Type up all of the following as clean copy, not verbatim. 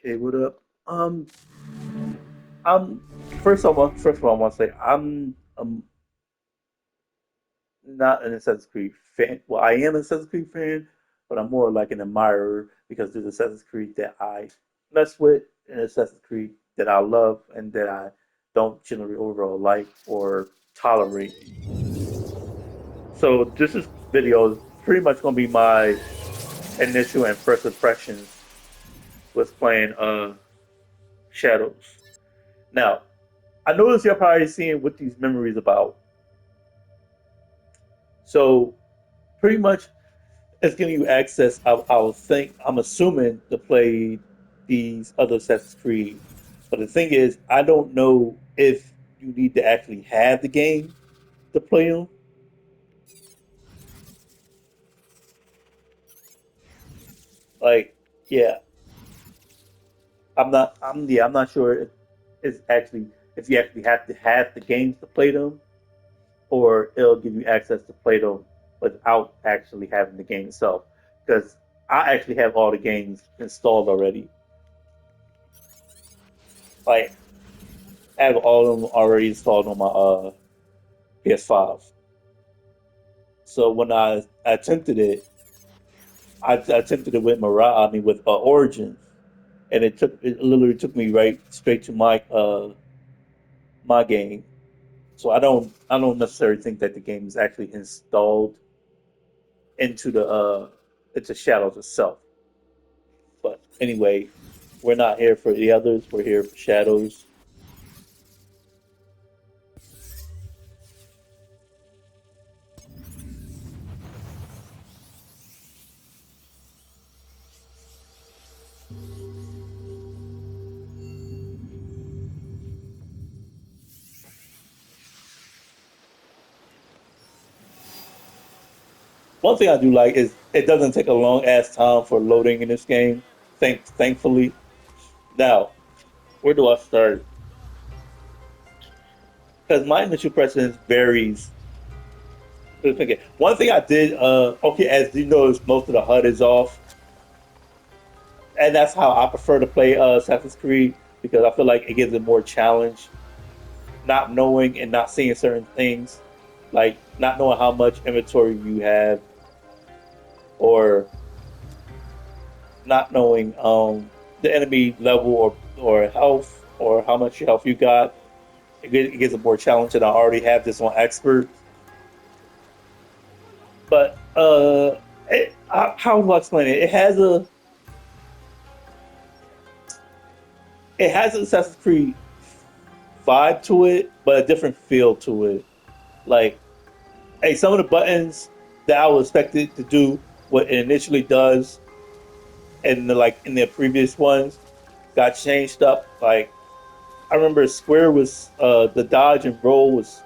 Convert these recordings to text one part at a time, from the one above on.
Hey, what up? I'm first of all, I want to say I'm not an Assassin's Creed fan. Well, I am an Assassin's Creed fan, but I'm more like an admirer because there's Assassin's Creed that I mess with and Assassin's Creed that I love and that I don't generally overall like or tolerate. So this video is pretty much gonna be my initial and first impressions with playing Shadows. Now, I noticed you're probably seeing what these memories about. So pretty much it's giving you access. I would think I'm assuming to play these other Assassin's Creed, but the thing is, I don't know if you need to actually have the game to play them. Like, yeah, I'm not sure if it's actually if you actually have to have the games to play them, or it'll give you access to play them without actually having the game itself. Because I actually have all the games installed already. Like I have all of them already installed on my PS5. So when I attempted it, I attempted it with Mirage, I mean with Origin, and it literally took me right straight to my game. So I don't necessarily think that the game is actually installed into the into Shadows itself. But anyway, we're not here for the others. We're here for Shadows. One thing I do like is it doesn't take a long ass time for loading in this game. Thankfully. Now, where do I start? Because my initial preference varies. Okay, one thing I did, okay, as you notice, most of the HUD is off, and that's how I prefer to play Assassin's Creed because I feel like it gives it more challenge, not knowing and not seeing certain things, like not knowing how much inventory you have, or not knowing the enemy level or health or how much health you got. It gives it more challenge, and I already have this on expert. But how do I explain it? It has an Assassin's Creed vibe to it, but a different feel to it. Like, hey, some of the buttons that I was expected to do what it initially does, and like in their previous ones, got changed up. Like, I remember square was the dodge and roll was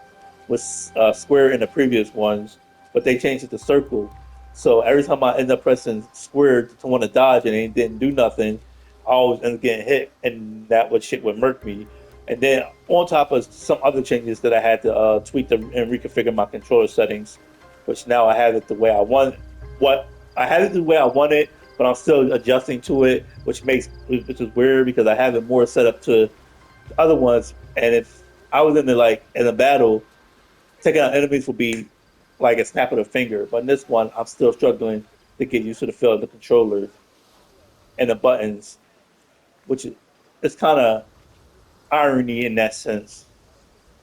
square in the previous ones, but they changed it to circle. So every time I end up pressing square to want to dodge and it didn't do nothing, I always end up getting hit, and that would shit would murk me. And then on top of some other changes that I had to and reconfigure my controller settings, which now I have it the way I want. What I had it the way I want it, but I'm still adjusting to it, which is weird because I have it more set up to other ones, and if I was in the like in a battle, taking out enemies would be like a snap of the finger. But in this one, I'm still struggling to get used to the feel of the controller and the buttons, which is kind of irony in that sense.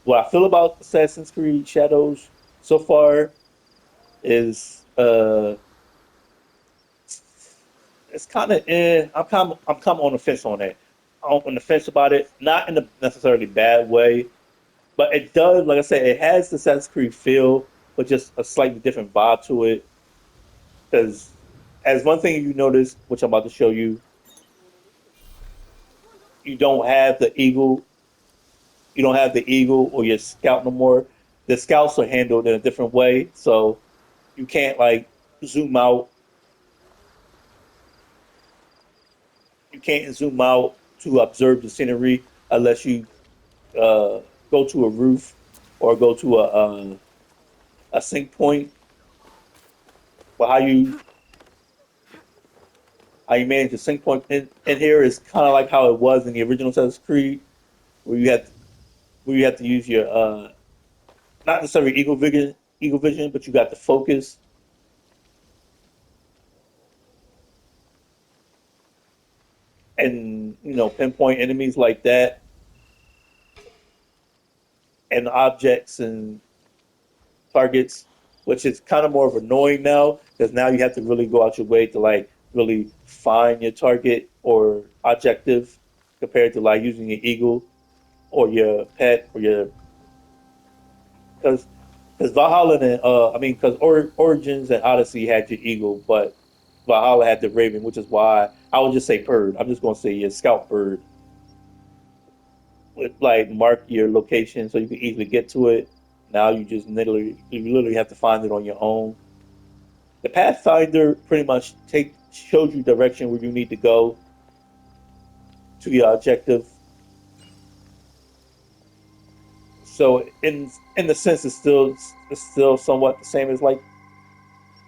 What I feel about Assassin's Creed Shadows so far is it's kind of I'm kind of on the fence on it. I'm on the fence about it, not in a necessarily bad way, but it does, like I said, it has the Assassin's Creed feel, but just a slightly different vibe to it. Because as one thing you notice, which I'm about to show you, you don't have the eagle. You don't have the eagle or your scout no more. The scouts are handled in a different way, so you can't like zoom out. You can't zoom out to observe the scenery unless you uh, go to a roof or go to a sync point. But how you how you manage your sync point in here is kind of like how it was in the original Assassin's Creed, where you had to use your not necessarily eagle vision, but you got the focus and pinpoint enemies like that and objects and targets, which is kind of more of annoying now because now you have to really go out your way to like really find your target or objective compared to like using your eagle or your pet or your because Valhalla and because Origins and Odyssey had your eagle, but Valhalla had the Raven, which is why I would just say bird. I'm just gonna say your scout bird would like mark your location so you can easily get to it. Now you literally have to find it on your own. The Pathfinder pretty much take shows you direction where you need to go to your objective. So in the sense, it's still somewhat the same as like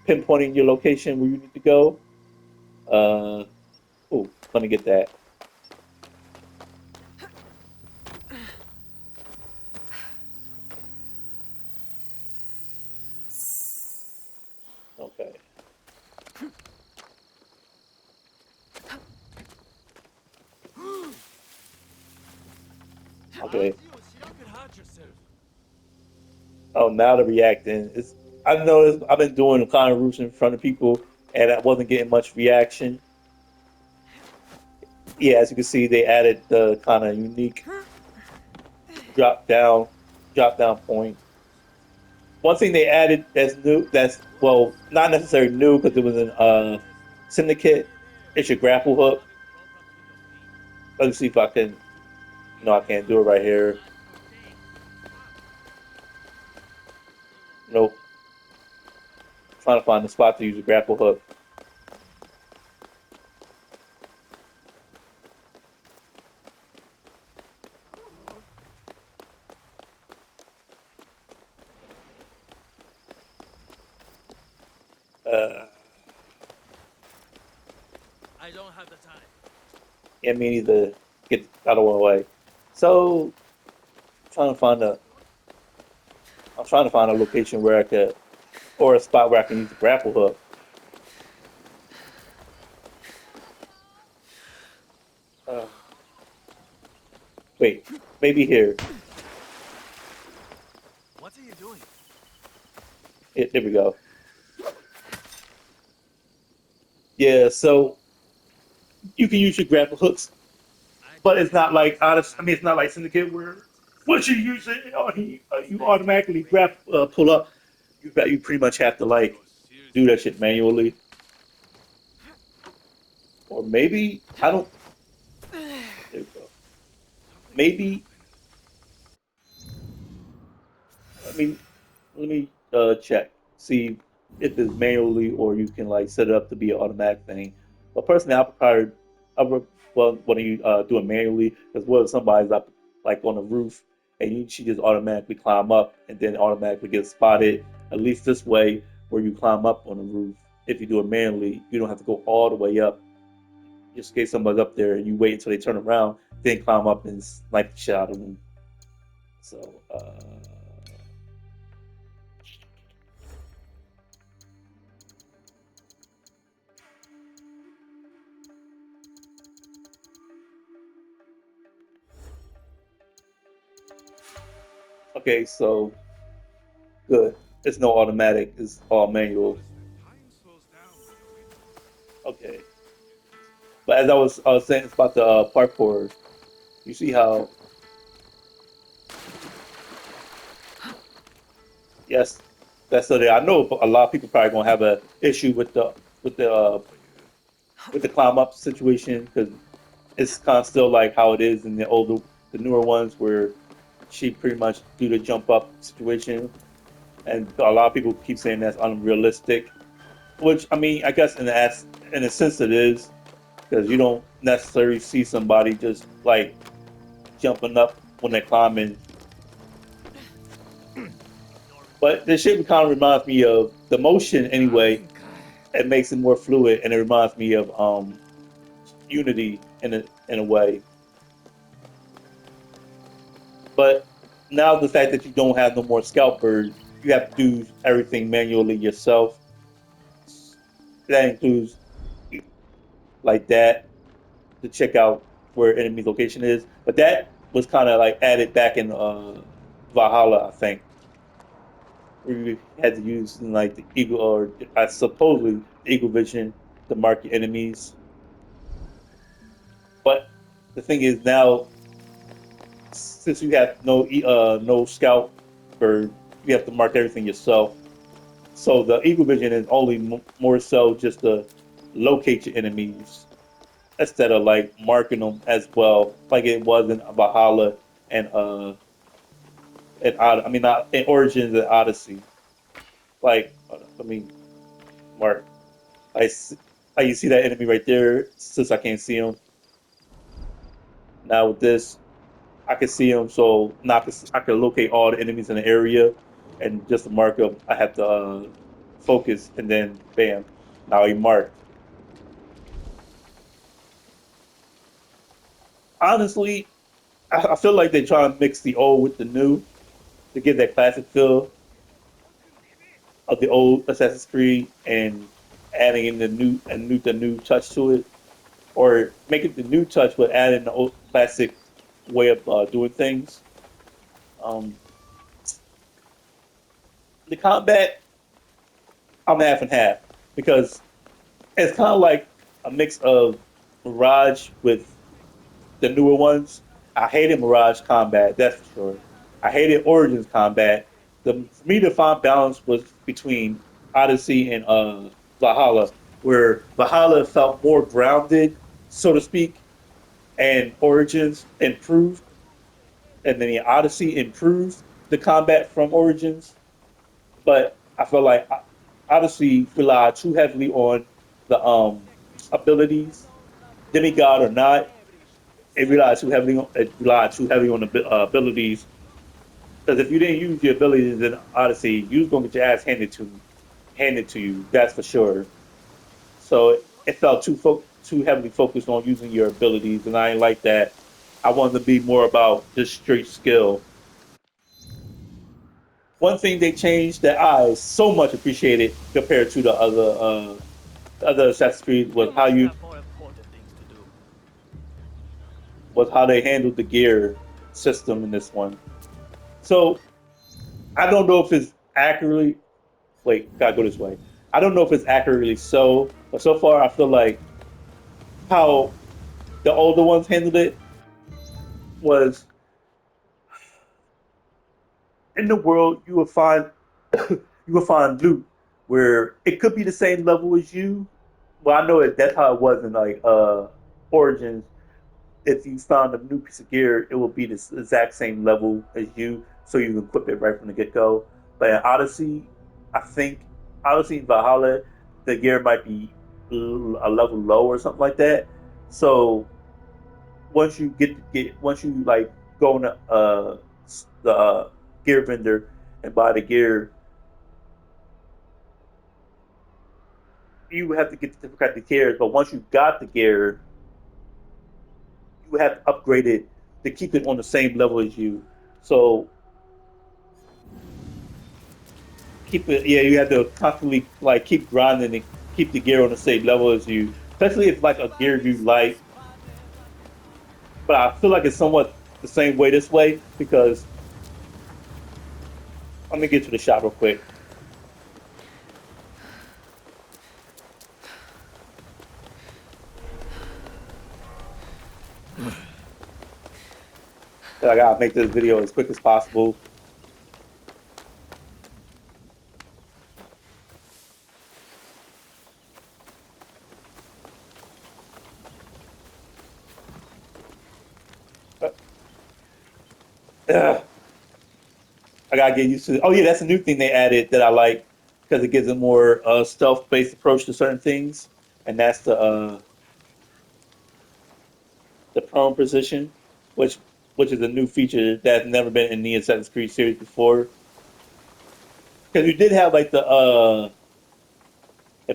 pinpointing your location where you need to go. Uh, oh, let me get that. Okay, okay. Oh, now the reacting is. I've noticed I've been doing kind of routes in front of people, and I wasn't getting much reaction. Yeah, as you can see, they added the kind of unique drop down drop down point. One thing they added that's new, that's well, not necessarily new because it was in Syndicate. It's your grapple hook. Let me see if I can. No, I can't do it right here. Nope. Trying to find the spot to use a grapple hook. Uh, yeah, me neither. Get out of the way. So, trying to find a. I'm trying to find a location where I could, or a spot where I can use the grapple hook. Uh, wait, maybe here. There we go. Yeah, so you can use your grapple hooks, but it's not like honest. I mean, it's not like Syndicate where once you use it, you automatically pull up. You pretty much have to like do that shit manually, or maybe I don't. There we go. Maybe I mean, let me check see if it's manually or you can like set it up to be an automatic thing. But personally, I would well when you do it manually because what if somebody's up like on the roof and she just automatically climb up and then automatically get spotted. At least this way, where you climb up on the roof. If you do it manually, you don't have to go all the way up just in case somebody's up there and you wait until they turn around, then climb up and snipe the shit out of them. So. Okay, so good. It's no automatic. It's all manual. Okay. But as I was saying, it's about the parkour. You see how? Yes, that's so there. I know a lot of people probably gonna have a issue with the uh, with the climb up situation because it's kind of still like how it is in the newer ones where she pretty much do the jump up situation, and a lot of people keep saying that's unrealistic. Which I mean, I guess in a sense it is because you don't necessarily see somebody just like jumping up when they're climbing. But this shit kind of reminds me of the motion anyway. It makes it more fluid, and it reminds me of unity in a way. But now the fact that you don't have no more scout bird, you have to do everything manually yourself. That includes like that to check out where enemy location is. But that was kind of like added back in Valhalla, I think, where you had to use like the eagle or supposedly the eagle vision to mark your enemies. But the thing is now, since you have no scout bird, you have to mark everything yourself. So the eagle vision is only more so just to locate your enemies instead of like marking them as well, like it was in Valhalla and I mean not in Origins and Odyssey. Like I mean, Mark, I s- you see that enemy right there. Since I can't see him now with this, I can see him. So now I can locate all the enemies in the area, and just to mark them, I have to focus, and then bam, now he marked. Honestly, I feel like they try to mix the old with the new to give that classic feel of the old Assassin's Creed and adding in the new touch to it, or make it the new touch but adding the old classic way of doing things. Um, the combat, I'm half and half because it's kind of like a mix of Mirage with the newer ones. I hated Mirage combat, that's for sure. I hated Origins combat. For me, the fine balance was between Odyssey and Valhalla, where Valhalla felt more grounded, so to speak, and Origins improved, and then the Odyssey improved the combat from Origins. But I feel like Odyssey relied too heavily on the abilities, demigod or not. It relied too heavily on the abilities. Because if you didn't use your abilities in Odyssey, you was gonna get your ass handed to you. That's for sure. So it felt too heavily focused on using your abilities, and I ain't like that. I wanted to be more about just straight skill. One thing they changed that I so much appreciated compared to the other Assassin's Creed was how they handled the gear system in this one. So I don't know if it's accurately wait, gotta go this way. I don't know if it's accurately so, but so far I feel like how the older ones handled it was in the world you will find you will find loot where it could be the same level as you. Well, I know that's how it was in like Origins. If you found a new piece of gear, it will be the exact same level as you, so you can equip it right from the get go. But in Odyssey, I think Odyssey and Valhalla, the gear might be a level low or something like that. So once you like go on the gear vendor and buy the gear, you have to get the different gears. But once you got the gear, you have to upgrade it to keep it on the same level as you. So keep it. Yeah, you have to constantly like keep grinding and keep the gear on the same level as you. Especially if like a gear you like. But I feel like it's somewhat the same way this way because let me get to the shop real quick. I gotta make this video as quick as possible. Uh, I gotta get used to it. Oh yeah, that's a new thing they added that I like because it gives a more stealth based approach to certain things, and that's the prone position, which which is a new feature that's never been in the Assassin's Creed series before. Because you did have like it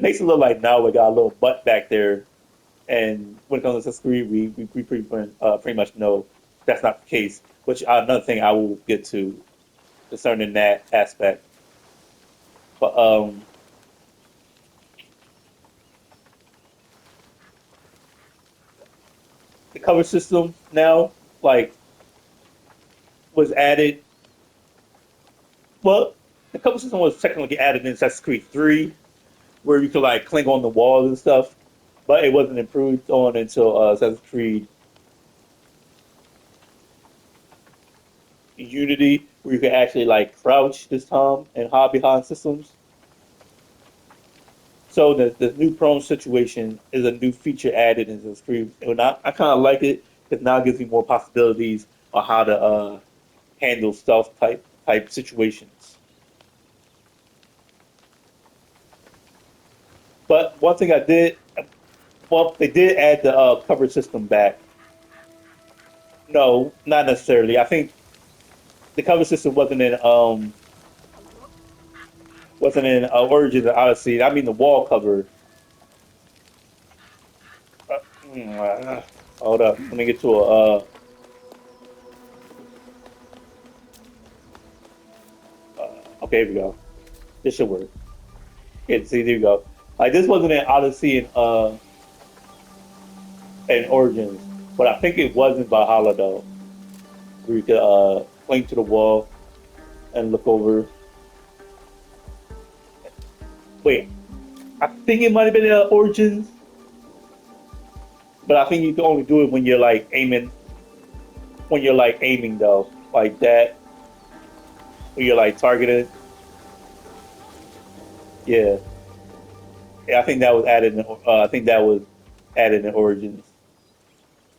makes it look like now we got a little butt back there, And when it comes to Assassin's Creed, we pretty much know that's not the case. Which another thing I will get to concerning that aspect. But the cover system now, like, was added. Well, the cover system was technically added in Assassin's Creed 3, where you could like cling on the walls and stuff, but it wasn't improved on until Assassin's Creed Unity, where you could actually like crouch this time and hide behind systems. So the new prone situation is a new feature added into the screen, and I kind of like it because now it gives you more possibilities on how to handle stealth type situations. But one thing I did, well, they did add the cover system back. No, not necessarily. I think the cover system wasn't in Origins or Odyssey. I mean the wall cover. Uh, Hold up, let me get to a. Okay, here we go. This should work. Yeah, see, there you go. Like this wasn't in Odyssey and Origins, but I think it was in Valhalla though, where you could cling to the wall and look over. Wait, I think it might have been in Origins, but I think you can only do it when you're like aiming. When you're like aiming though, like that, when you're like targeted. Yeah, yeah. I think that was added. I think that was added in Origins.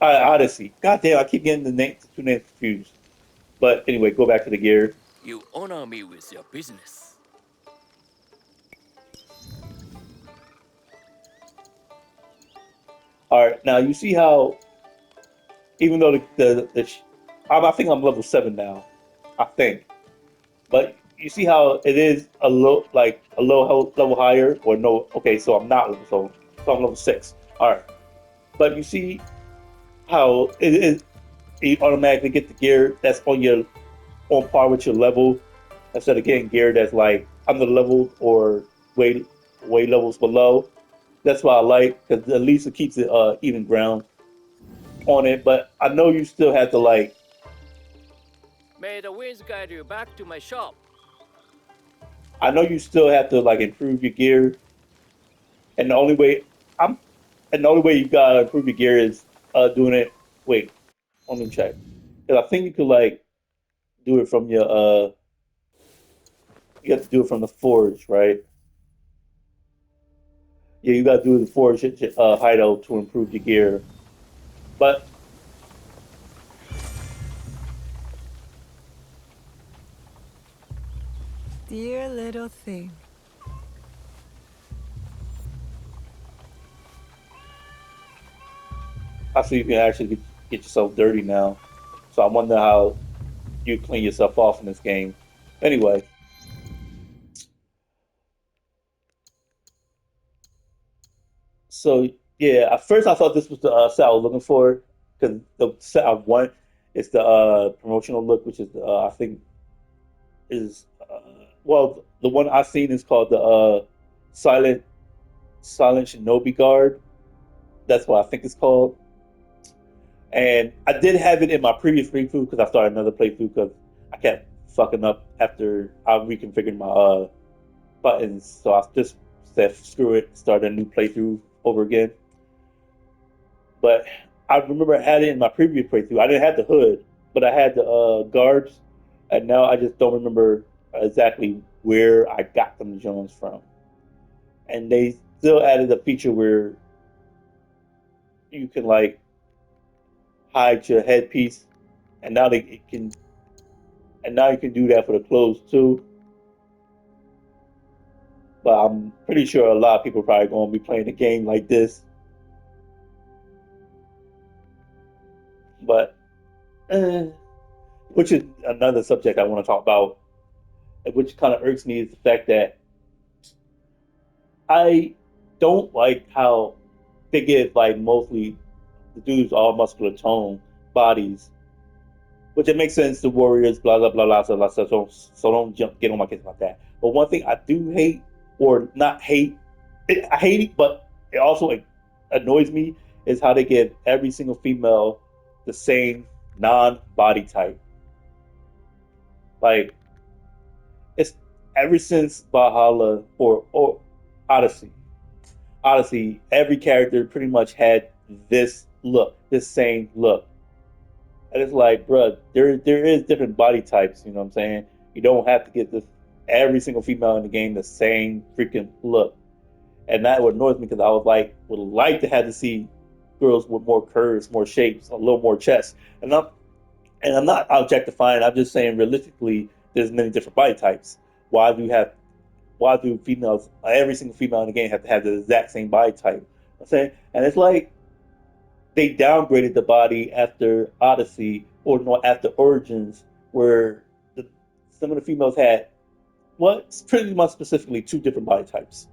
Odyssey. God damn, I keep getting the two names confused. But anyway, go back to the gear. You honor me with your business. All right, now you see how even though I think I'm level 7 now, I think, but you see how it is a low level higher or no? Okay, so I'm not level so I'm level 6. All right, but you see how it is you automatically get the gear that's on par with your level instead of getting gear that's like under leveled or way way levels below. That's what I like because at least it keeps it even ground on it. But I know you still have to like. May the winds guide you back to my shop. I know you still have to like improve your gear, and I'm the only way you gotta improve your gear is doing it. Wait, let me check because I think you could like do it from your you have to do it from the forge, right? Yeah, you got to do the forge hideout to improve your gear. But Dear little thing. I see you can actually get yourself dirty now. So I wonder how you clean yourself off in this game. Anyway, so yeah, at first I thought this was the set I was looking for because the set I want is the promotional look, which is I think is well the one I've seen is called the silent silent Shinobi guard. That's what I think it's called. And I did have it in my previous playthrough because I started another playthrough because I kept fucking up after I reconfigured my buttons. So I just said screw it, start a new playthrough over again. But I remember I had it in my previous playthrough. I didn't have the hood, but I had the guards, and now I just don't remember exactly where I got them Jones from. And they still added a feature where you can like hide your headpiece, and now they it can and now you can do that for the clothes too. But I'm pretty sure a lot of people are probably going to be playing a game like this. But eh, which is another subject I want to talk about, which kind of irks me is the fact that I don't like how they get like mostly the dudes all muscular tone bodies, which it makes sense. The Warriors, blah blah blah blah, so don't jump get on my case about that. But one thing I do hate, or not hate, I hate it, but it also annoys me is how they give every single female the same non-body type. Like it's ever since Valhalla or Odyssey. Odyssey, every character pretty much had this look, this same look. And it's like, bruh, there is different body types, you know what I'm saying? You don't have to get this every single female in the game the same freaking look. And that what annoys me because I was like, would like to have to see girls with more curves, more shapes, a little more chest. And I'm not objectifying, I'm just saying realistically, there's many different body types. Why do you have why do females every single female in the game have to have the exact same body type? I'm saying, and it's like they downgraded the body after Odyssey or no after Origins, where some of the females had pretty much specifically two different body types.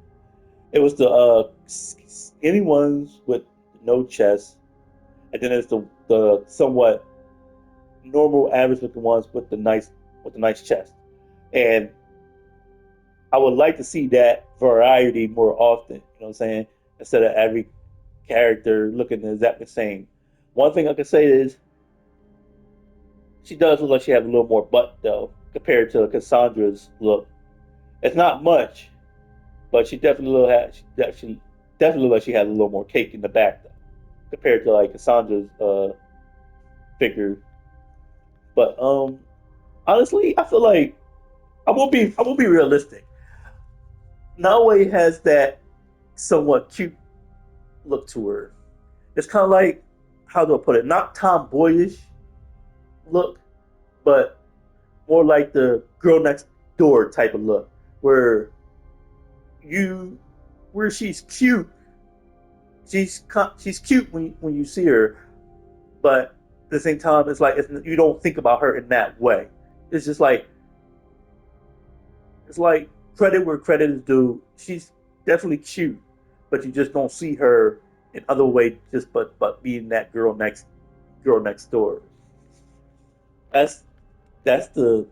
It was the skinny ones with no chest, and then there's the somewhat normal average looking ones with the nice chest. And I would like to see that variety more often, you know what I'm saying? Instead of every character looking exactly the same. One thing I can say is she does look like she has a little more butt though, compared to Cassandra's look. It's not much, but she definitely look like she has a little more cake in the back though, compared to like Cassandra's figure. But honestly, I feel like I won't be realistic. Naoe has that somewhat cute look to her. It's kind of like, how do I put it? Not tomboyish look, but more like the girl next door type of look, where you where she's cute. She's cute when you see her, but at the same time, you don't think about her in that way. It's just like it's like credit where credit is due. She's definitely cute, but you just don't see her in other ways. Just but being that girl next door. That's that's the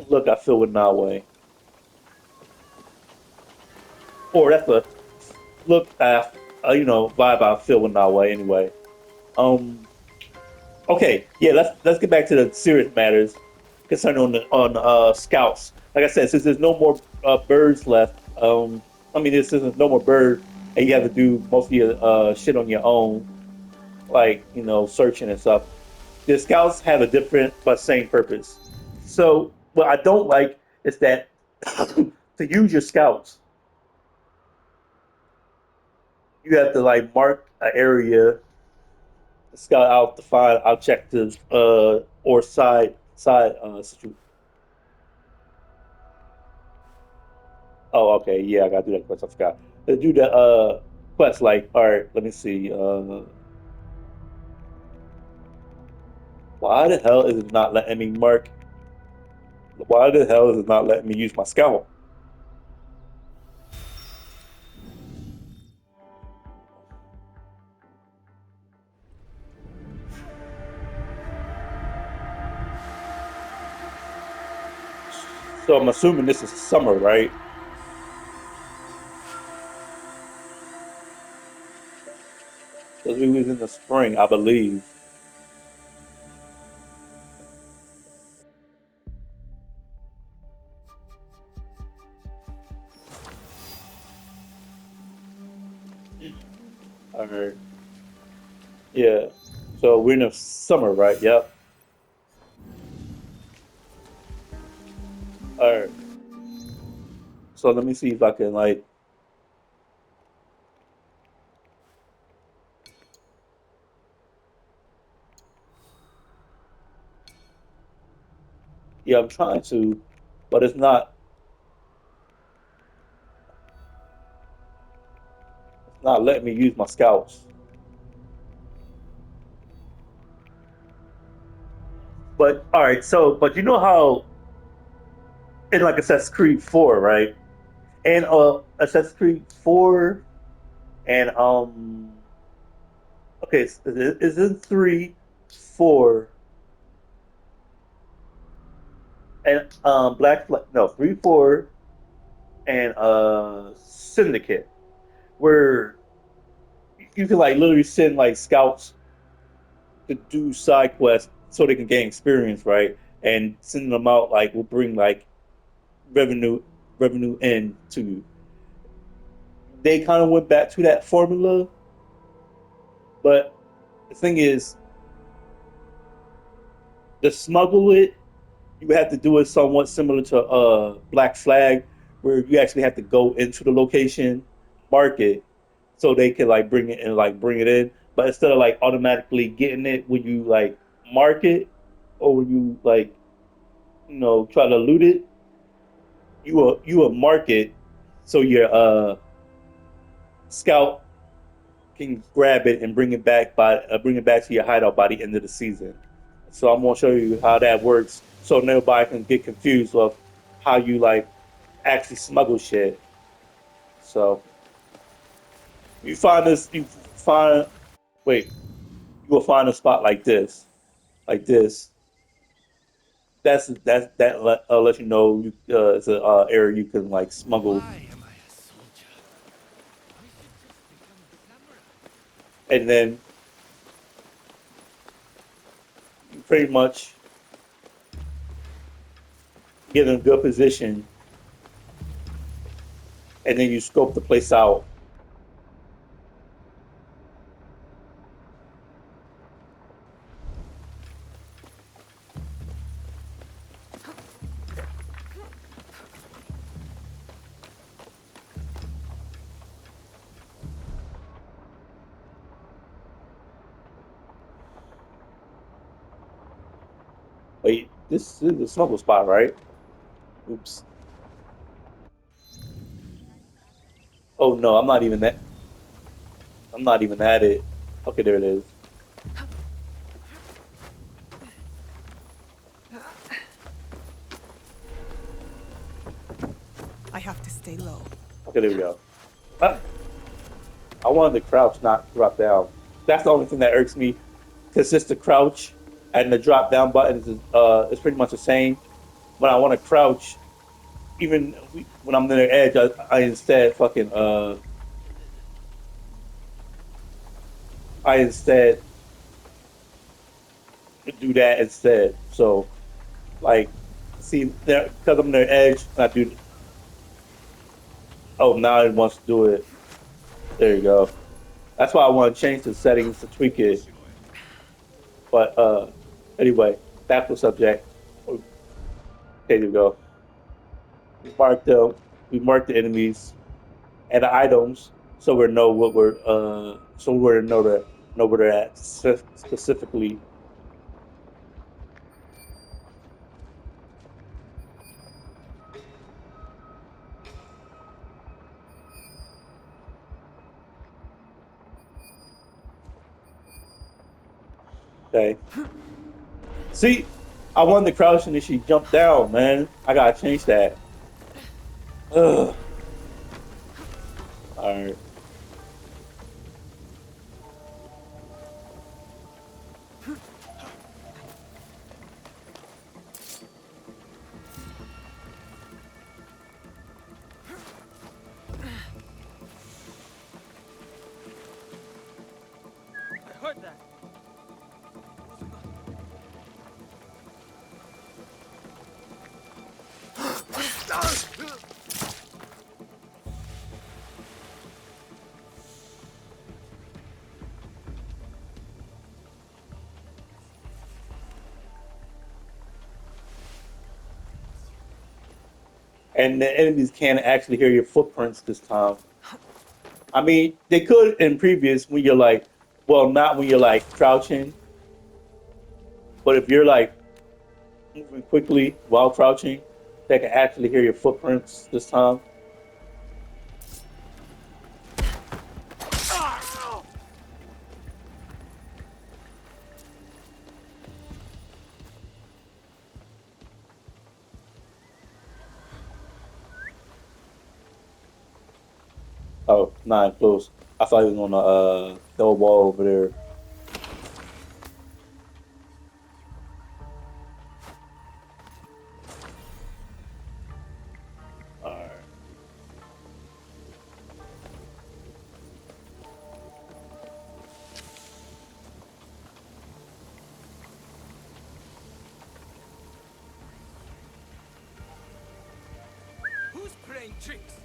look I feel with Nawe, or that's the look vibe I feel with Nawe anyway. Um, okay, yeah, let's get back to the serious matters concerning on scouts. Like I said, since there's no more birds left, I mean, this isn't no more bird, and you have to do most of your shit on your own, like searching and stuff. The scouts have a different but same purpose. So what I don't like is that to use your scouts, you have to like mark an area, scout out to find objectives, or side Oh, okay, yeah, I gotta do that quest. I forgot to do the quest. Like, all right, let me see. Why the hell is it not letting me mark? Why the hell is it not letting me use my scout? So I'm assuming this is summer, right? Because we was in the spring, I believe. All right. Yeah. So we're in the summer, right? Yep. All right. So let me see if I can like. Yeah, I'm trying to, but it's not letting me use my scouts. But all right. So, but you know how in like Assassin's Creed 4, right? And Assassin's Creed 4 And okay, it's in 3, 4, and no 3, 4, and Syndicate, where you can like literally send like scouts to do side quests so they can gain experience, right? And sending them out like will bring like revenue in to you. They kind of went back to that formula, but the thing is, to smuggle it, you have to do it somewhat similar to Black Flag, where you actually have to go into the location, mark it, so they can like bring it and like bring it in. But instead of like automatically getting it when you like mark it, or when you like try to loot it, you will mark it so your scout can grab it and bring it back to your hideout by the end of the season. So I'm gonna show you how that works, so nobody can get confused of how you like actually smuggle shit. So you find wait, you will find a spot like this. That let you know it's an area you can like smuggle, Why am I a soldier? I should just become a samurai. and then you pretty much get in a good position, and then you scope the place out. Wait, this is the smuggle spot, right? Oops. Oh no, I'm not even that. I'm not even at it. Okay, there it is. I have to stay low. Okay, there we go. Ah, I wanted to crouch, not drop down. That's the only thing that irks me, because just the crouch and the drop down button is pretty much the same. When I want to crouch, even when I'm near the edge, I instead fucking I instead do that instead. So like, see there because I'm near the edge, I do. Oh, now it wants to do it. There you go. That's why I want to change the settings to tweak it. But anyway, back to the subject. Okay, there you go. We marked the we marked the enemies and the items, so we know what so we know where they're at specifically. Okay. See, I wanted to crouch and then she jumped down, man. I gotta change that. Ugh. All right. I heard that. And the enemies can't actually hear your footprints this time. I mean, they could in previous when you're like, well, not when you're like crouching, but if you're like moving quickly while crouching, they can actually hear your footprints this time. Oh, nine close. I thought he was on the old wall over there. Alright. Who's playing tricks?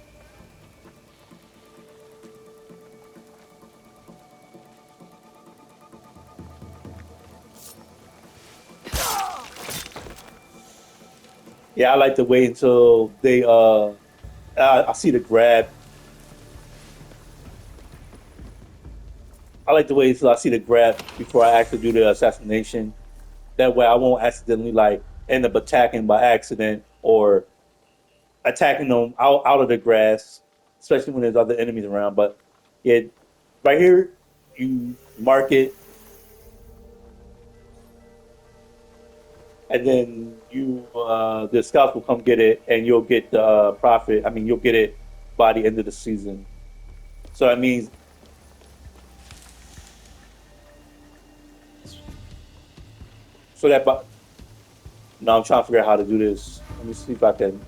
Yeah, I like to wait until they I see the grab. I like to wait until I see the grab before I actually do the assassination. That way I won't accidentally like end up attacking by accident or attacking them out of the grass, especially when there's other enemies around. But yeah, right here you mark it, and then you the scouts will come get it, and you'll get the profit. I mean, you'll get it by the end of the season. So that means so that. But now I'm trying to figure out how to do this. Let me see if I can.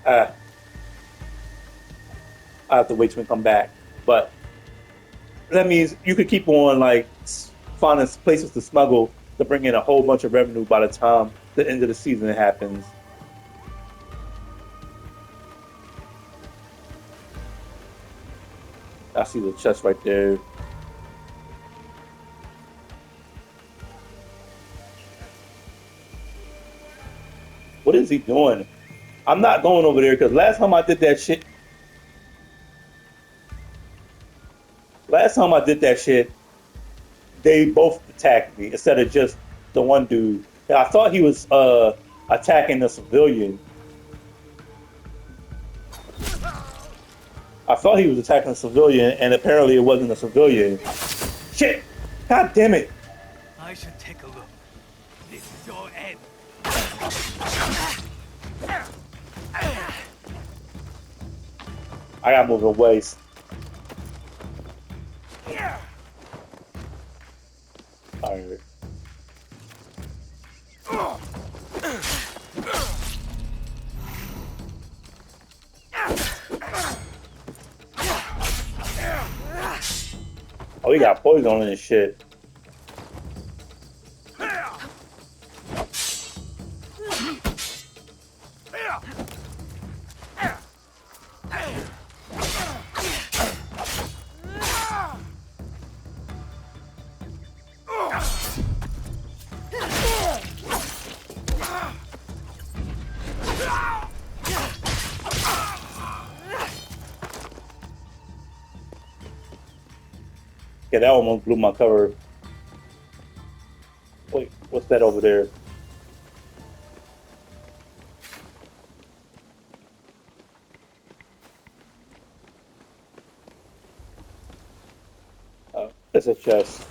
Uh, I have to wait till we come back, but that means you could keep on like finding places to smuggle to bring in a whole bunch of revenue by the time the end of the season happens. I see the chest right there. What is he doing? I'm not going over there because last time I did that shit, they both attacked me instead of just the one dude. And I thought he was attacking a civilian. I thought he was attacking a civilian, and apparently it wasn't a civilian. Shit! God damn it! I should take a look. This is your end. I gotta move away. Alright. Oh, he got poison on this shit. Yeah, that almost blew my cover. Wait, what's that over there? Oh, it's a chest.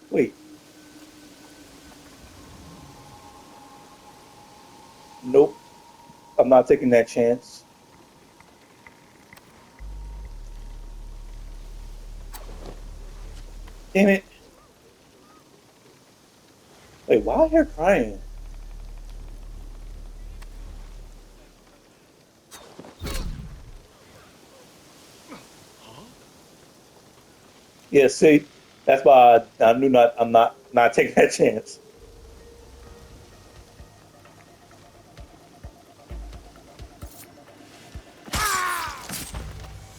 Wait. Nope. I'm not taking that chance. Damn it. Wait, why are you crying? Yeah, see, that's why I knew I'm not taking that chance.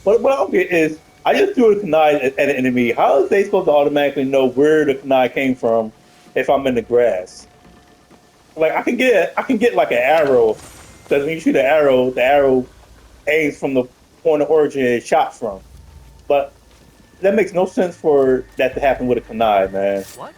What I don't get is I just threw a kunai at an enemy. How is they supposed to automatically know where the kunai came from if I'm in the grass? Like I can get like an arrow because when you shoot an arrow, the arrow aims from the point of origin it's shot from. But that makes no sense for that to happen with a kunai, man. What?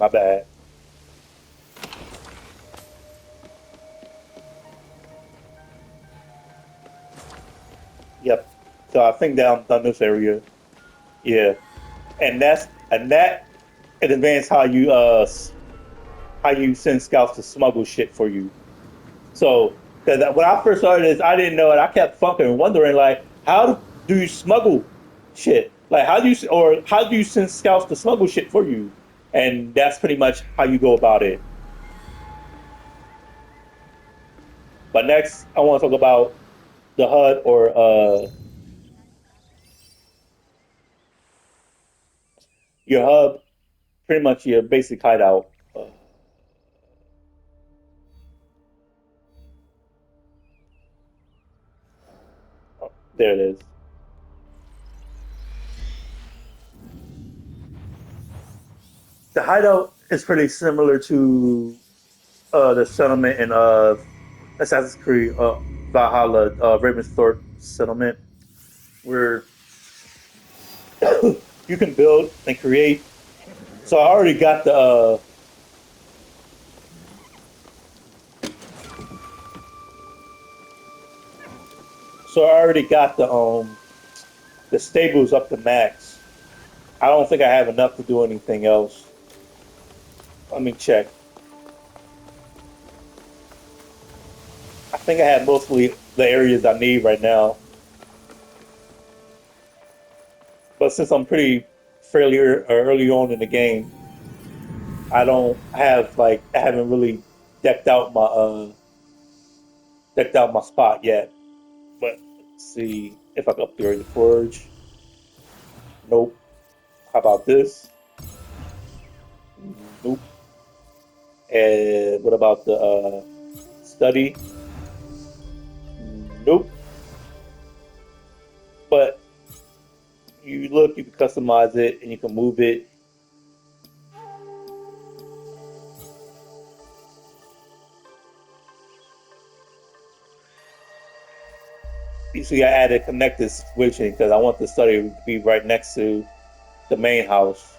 My bad. Yep. So I think that I'm done this area. Yeah. And that it advanced how you send scouts to smuggle shit for you. So, because when I first started this, I didn't know it. I kept fucking wondering, like, how do you smuggle shit? Like, how do you send scouts to smuggle shit for you? And that's pretty much how you go about it. But next, I want to talk about the HUD or your hub, pretty much your basic hideout. There it is. The hideout is pretty similar to the settlement in Assassin's Creed Valhalla, Ravensthorpe settlement, where you can build and create. So I already got the stables up to max. I don't think I have enough to do anything else. Let me check. I think I have mostly the areas I need right now. But since I'm pretty early on in the game, I haven't really decked out my spot yet. But let's see if I can upgrade the forge. Nope. How about this? Nope. And what about the study? Nope. But you can customize it and you can move it. You see, I added connected switching because I want the study to be right next to the main house.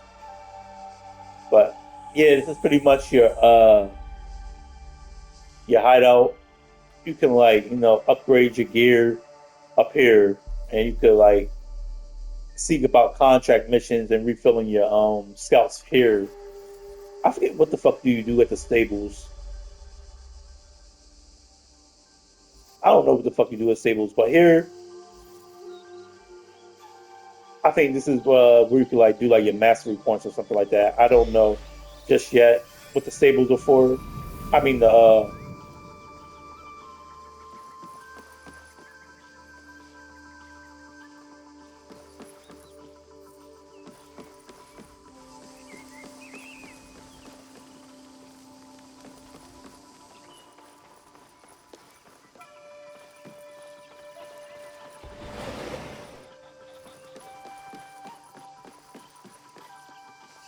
But yeah, this is pretty much your hideout. You can upgrade your gear up here, and you could seek about contract missions and refilling your scouts here. I forget what the fuck do you do at the stables. I don't know what the fuck you do at stables, but here I think this is where you could do your mastery points or something like that. I don't know just yet what the stables are for. I mean the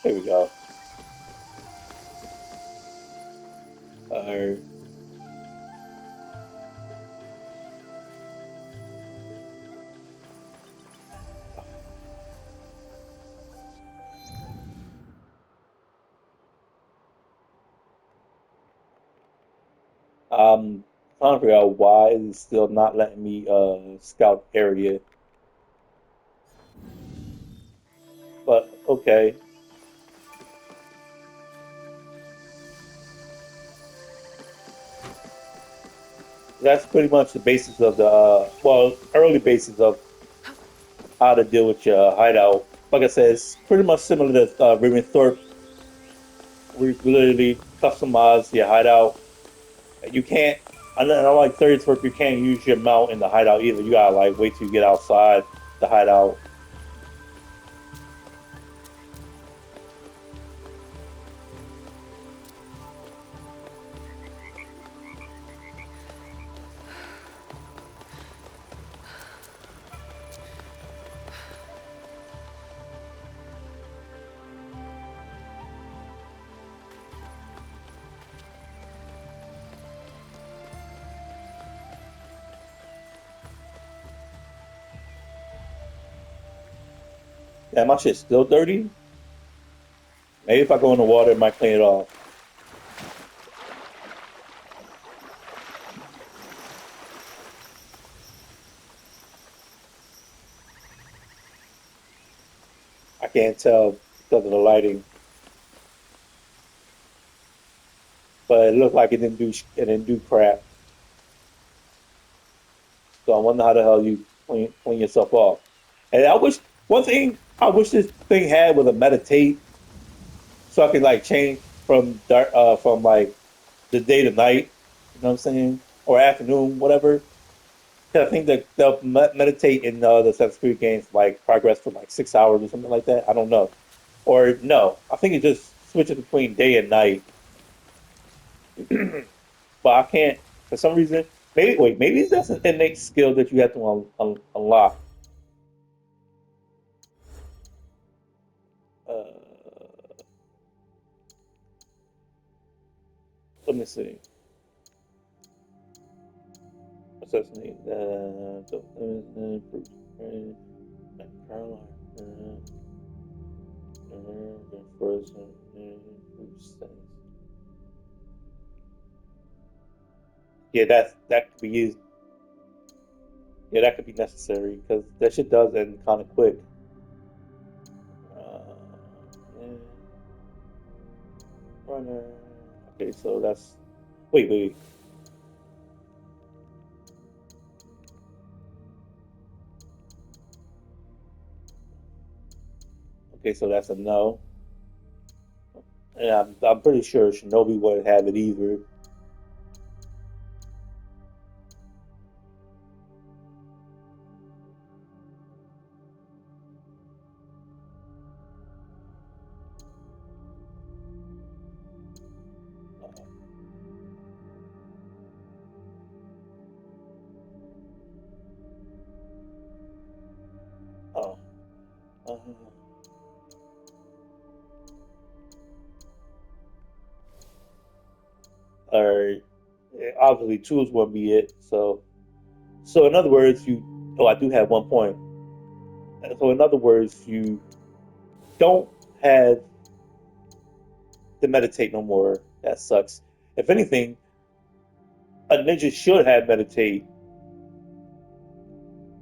there we go. Uh, I'm trying to figure out why it's still not letting me scout area, but okay. That's pretty much the basis of the early basis of how to deal with your hideout. Like I said, it's pretty much similar to Ravensthorpe, where you can literally customize your hideout. You can't, unlike Thirdsthorpe, you can't use your mount in the hideout either. You gotta wait till you get outside the hideout. Yeah, my shit's still dirty. Maybe if I go in the water, it might clean it off. I can't tell because of the lighting, but it looked like it didn't do crap. So I wonder how the hell you clean yourself off. And I wish one thing I wish this thing had was a meditate, so I could like change from dark from like the day to night. You know what I'm saying? Or afternoon, whatever. 'Cause I think that they'll meditate in the Assassin's Creed games like progress for like 6 hours or something like that. I don't know. Or no, I think it just switches between day and night. But I can't for some reason. Maybe that's an innate skill that you have to unlock. Uh, Let me see. Assassinate. Bruce Wayne, Caroline. First, Bruce. Yeah, that could be used. Yeah, that could be necessary because that shit does end kind of quick. Uh, yeah, runner. Okay, so that's. Wait. Okay, so that's a no. And I'm pretty sure Shinobi wouldn't have it either. Oh. Uh, or obviously tools won't be it. So in other words, you. Oh, I do have one point. So in other words, you don't have to meditate no more. That sucks. If anything, a ninja should have meditate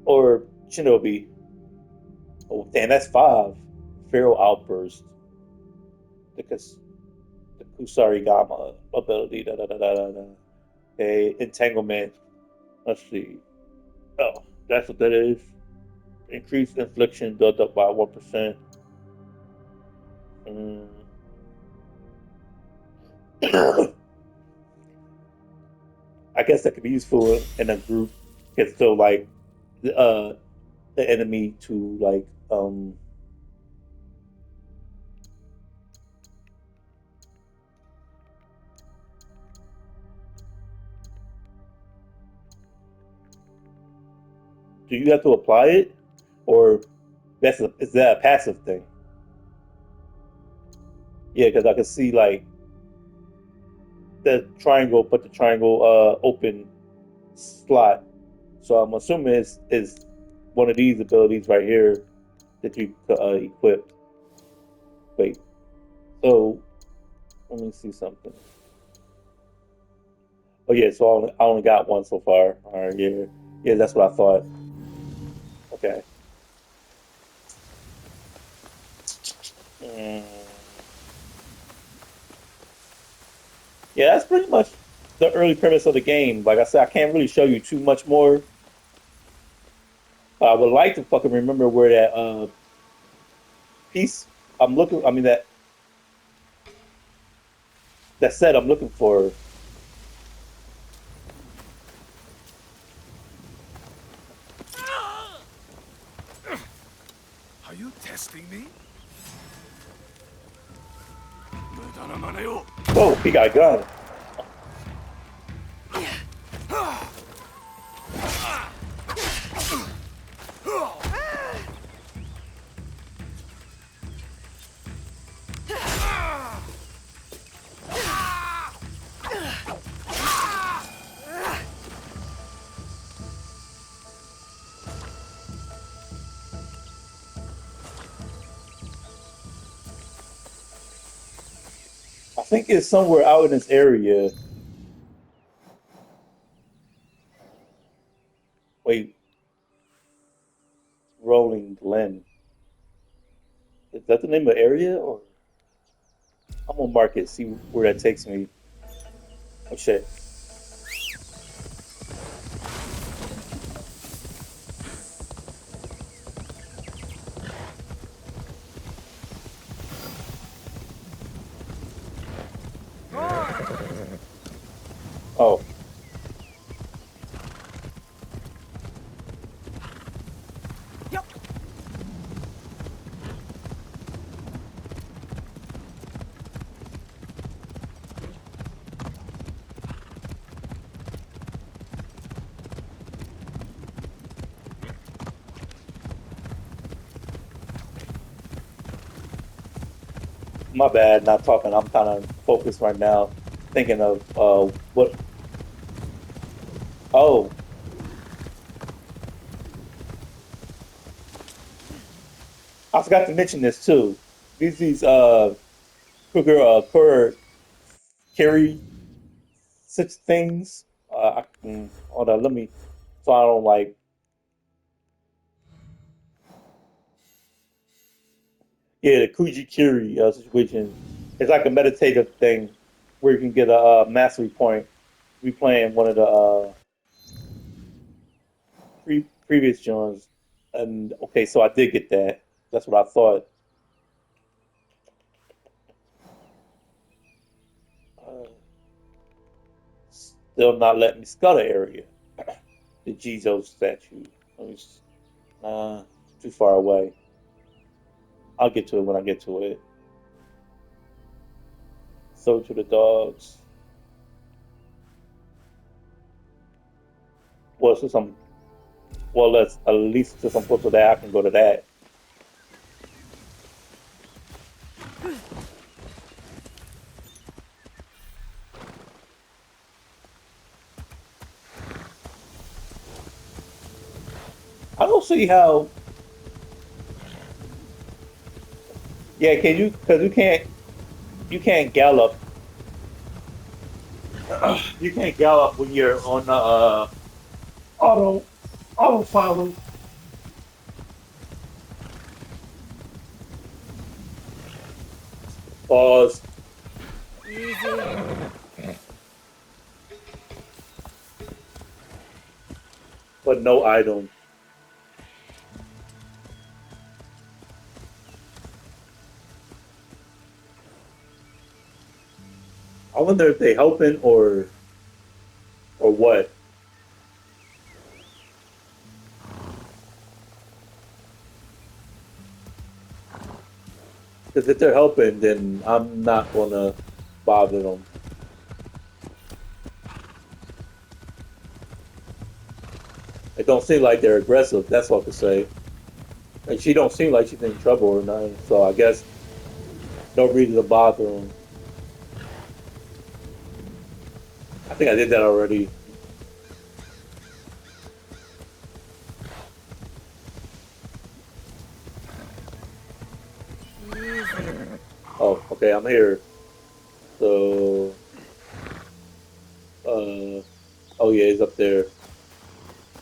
or shinobi. Oh damn, that's five. Feral outburst. Because the Kusarigama ability. Da da da da da da. Okay, entanglement. Let's see. Oh, that's what that is. Increased infliction built up by 1%. Mm. I guess that could be useful in a group. It's still like uh the enemy to like do you have to apply it or is that a passive thing? Yeah, because I can see like the triangle, put the triangle open slot. So I'm assuming is one of these abilities right here that you equip. Wait, so let me see something. Oh yeah, so I only got one so far. All right, yeah, that's what I thought. Okay. Mm. Yeah, that's pretty much the early premise of the game. Like I said, I can't really show you too much more. I would like to fucking remember where that piece I'm looking. I mean that set I'm looking for. Are you testing me? 無駄な真似を Whoa, he got a gun. think it's somewhere out in this area. Wait, Rolling Glen. Is that the name of the area? Or I'm gonna mark it, see where that takes me. Oh shit. Oh, Yup. my bad, not talking. I'm kind of focused right now, thinking of what. Oh, I forgot to mention this too. These Kruger Kerr carry such things. Hold on, let me. So I don't like. Yeah, the Kuji Kiri situation. It's like a meditative thing where you can get a mastery point. We playing one of the previous Johns, and okay, so I did get that. That's what I thought. Uh, Still not letting me scuttle area. The Jizo statue. Let me, nah, too far away. I'll get to it when I get to it. So to the dogs. Well, since I'm well, let's at least since I'm close to that, I can go to that. I don't see how. Yeah, can you? Because you can't gallop. You can't gallop when you're on the auto auto follow. Pause, Easy. but no item. I wonder if they helping or what. Because if they're helping, then I'm not gonna bother them. It don't seem like they're aggressive. That's all I can say. And she don't seem like she's in trouble or nothing. So I guess no reason to bother them. I think I did that already. Easy. Oh, okay, I'm here. So, uh, oh yeah, it's up there.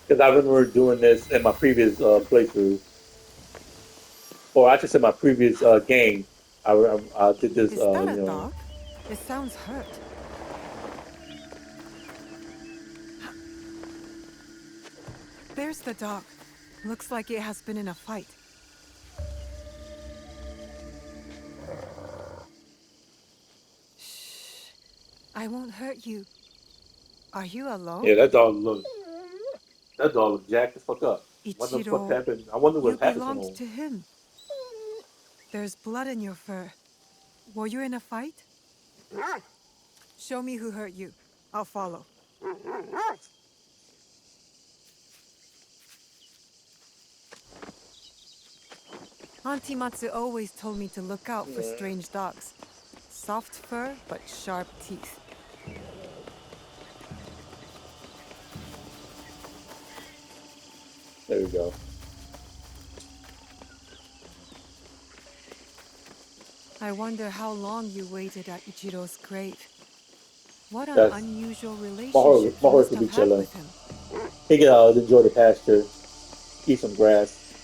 Because I remember doing this in my previous playthrough, or I should say my previous game. I did this, Is that a dog? It sounds hurt. There's the dog. Looks like it has been in a fight. Shh. I won't hurt you. Are you alone? yeah, that dog looked jacked the fuck up. What the fuck Ichiro, happened? I wonder you what happened to belonged him. to him. There's blood in your fur. Were you in a fight? Show me who hurt you. I'll follow. Auntie Matsu always told me to look out for Yeah, strange dogs. Soft fur, but sharp teeth. there we go. I wonder how long you waited at Ichiro's grave. What an That's unusual my relationship horse. My you horse must will be have had chilling. with him. He can enjoy the pasture, eat some grass,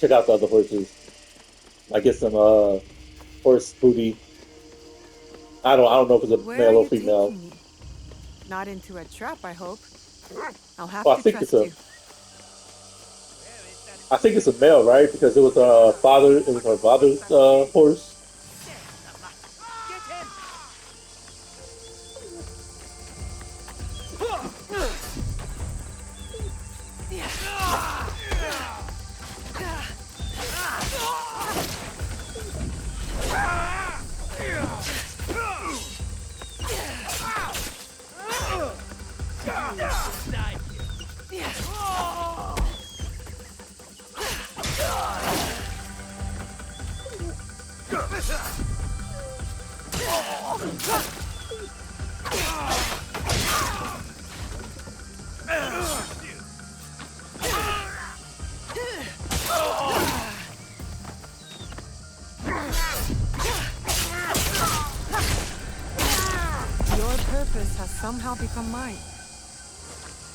check out the other horses. I get some horse booty. I don't know if it's a Where are male or you female. taking me? Not into a trap, I hope. I'll have Well, to trust you. Where is that I think it's a male, right? Because it was father. It was her father's horse. Get him! Die here. Your purpose has somehow become mine.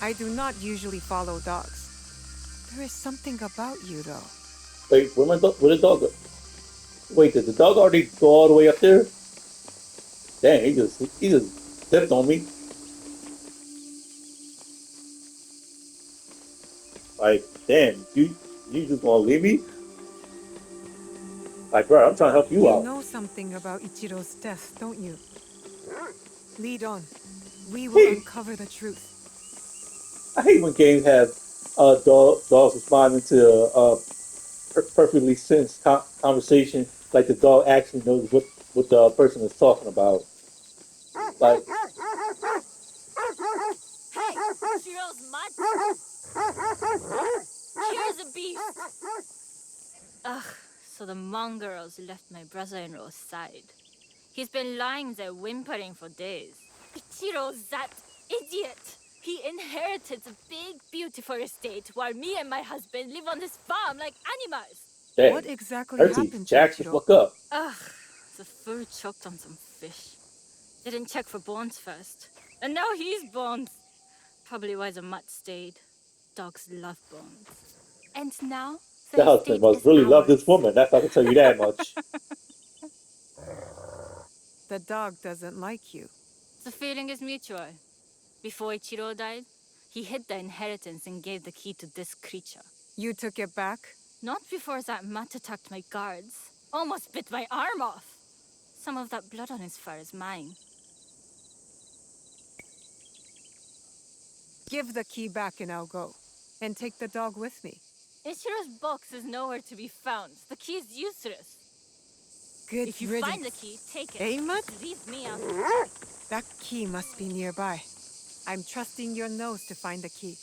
I do not usually follow dogs. There is something about you, though. Wait, where the dog go? Wait, did the dog already go all the way up there? Dang, he just dipped on me. Like, damn, you just gonna leave me? Like, bro, I'm trying to help you You out. know something about Ichiro's death, don't you? Lead on. We will Hey, uncover the truth. I hate when games have dogs responding to perfectly sensed conversation, like the dog actually knows what the person is talking about. Like, Hey, Shiro's mud. Here's a beast. Ugh, so the mongrels left my brother-in-law's side. He's been lying there whimpering for days. Ichiro's that idiot. He inherited a big, beautiful estate while me and my husband live on this farm like animals. dang, What exactly Ertie, happened to jack the Ichiro? fuck up. Ugh, the food choked on some fish. Didn't check for bones first. And now he's bones. Probably why the mutt stayed. Dogs love bones. And now The the husband estate must is really love ours. this woman. That's I can tell you that much. The dog doesn't like you. The feeling is mutual. Before Ichiro died, he hid the inheritance and gave the key to this creature. You took it back? Not before that mutt attacked my guards. Almost bit my arm off. Some of that blood on his fur is mine. Give the key back and I'll go. And take the dog with me. Ichiro's box is nowhere to be found. The key is useless. Good If you riddance. find the key, take it. Eh, Mutt? Just leave me out of it. That key must be nearby. I'm trusting your nose to find the key.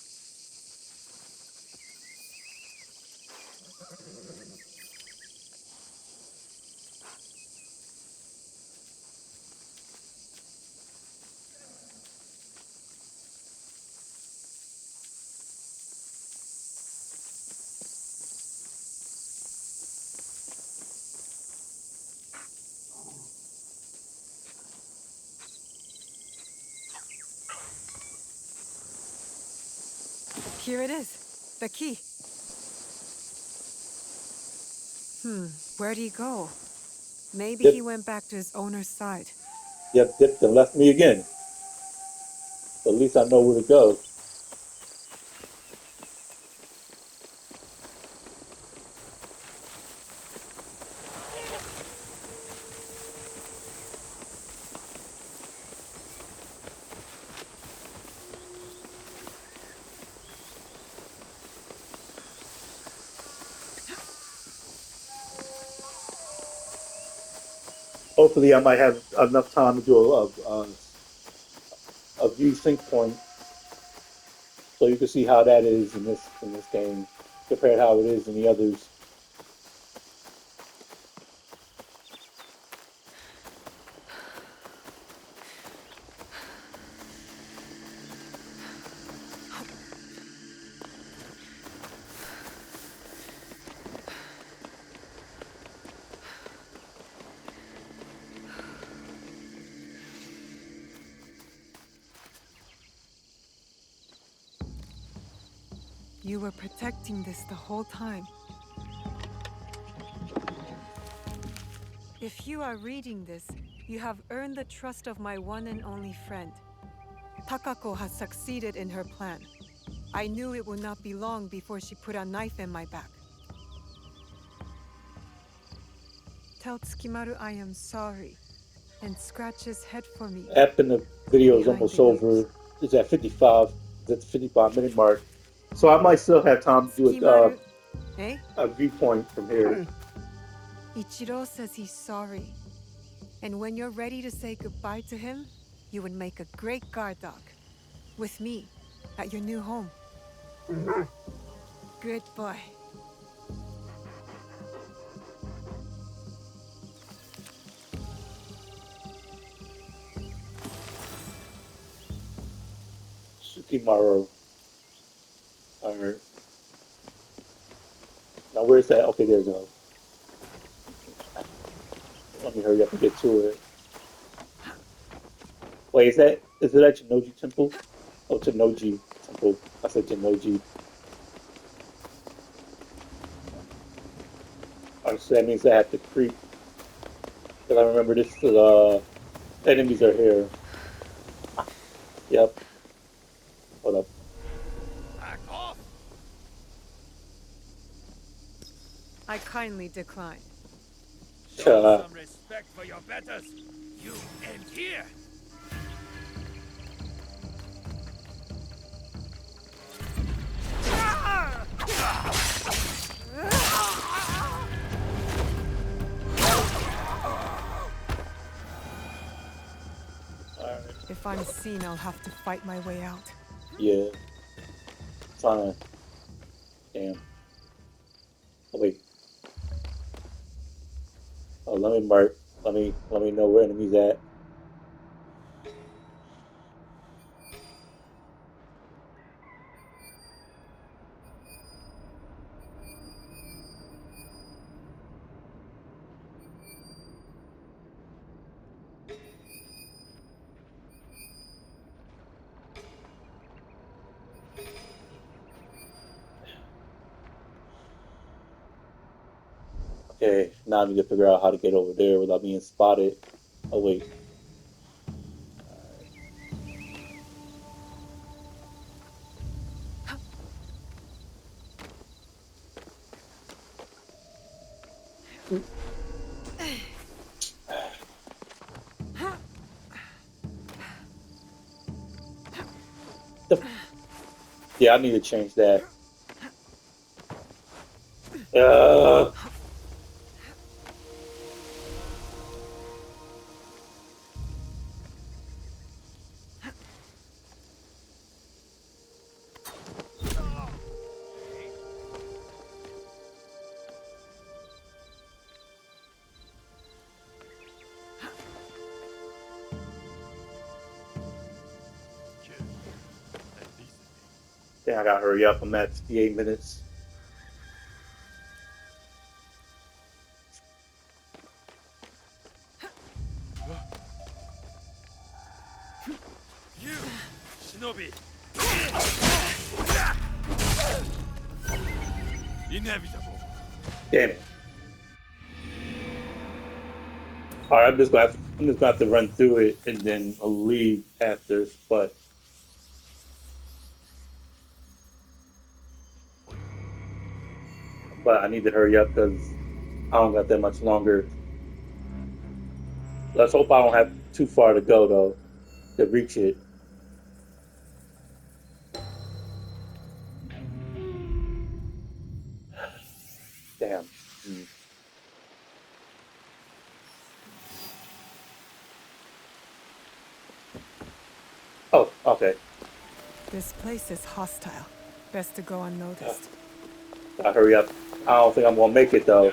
Here it is. The key. Where'd he go? Maybe Yep. he went back to his owner's side. Yep, dipped and left me again. But at least I know where to go. Hopefully, I might have enough time to do a view sync point, so you can see how that is in this game compared to how it is in the others. You were protecting this the whole time. If you are reading this, you have earned the trust of my one and only friend. Takako has succeeded in her plan. I knew it would not be long before she put a knife in my back. Tell Tsukimaru I am sorry, and scratch his head for me. App in the video is Behind almost the over. ears. It's at 55. It's at the 55-minute mark. So I might still have time to do Tsukimaru, eh? a viewpoint from here. Ichiro says he's sorry. And when you're ready to say goodbye to him, you would make a great guard dog. With me, at your new home. Good boy. Tsukimaru. Alright. Now where's that? Okay, there we go. Let me hurry up and get to it. Wait, is it at Jinoji Temple? Oh, Jinoji Temple. I said Jinoji. Alright, so that means I have to creep. Because I remember this, enemies are here. Yep. Hold up. Back off! I kindly decline. Show some respect for your betters. You end here. Alright. If I'm seen, I'll have to fight my way out. Yeah. Trying to. Damn. Oh, wait. Oh, let me mark. Let me know where enemies at. Okay, now I need to figure out how to get over there without being spotted. Oh wait. Yeah, I need to change that. Damn, I gotta hurry up. I'm at 58 minutes. You, Shinobi. Inevitable. Damn it. Alright, I'm just gonna have to run through it and then I'll leave after, but I need to hurry up because I don't got that much longer. Let's hope I don't have too far to go though to reach it. Damn. Oh, okay. This place is hostile. Best to go unnoticed. I hurry up. I don't think I'm gonna make it though.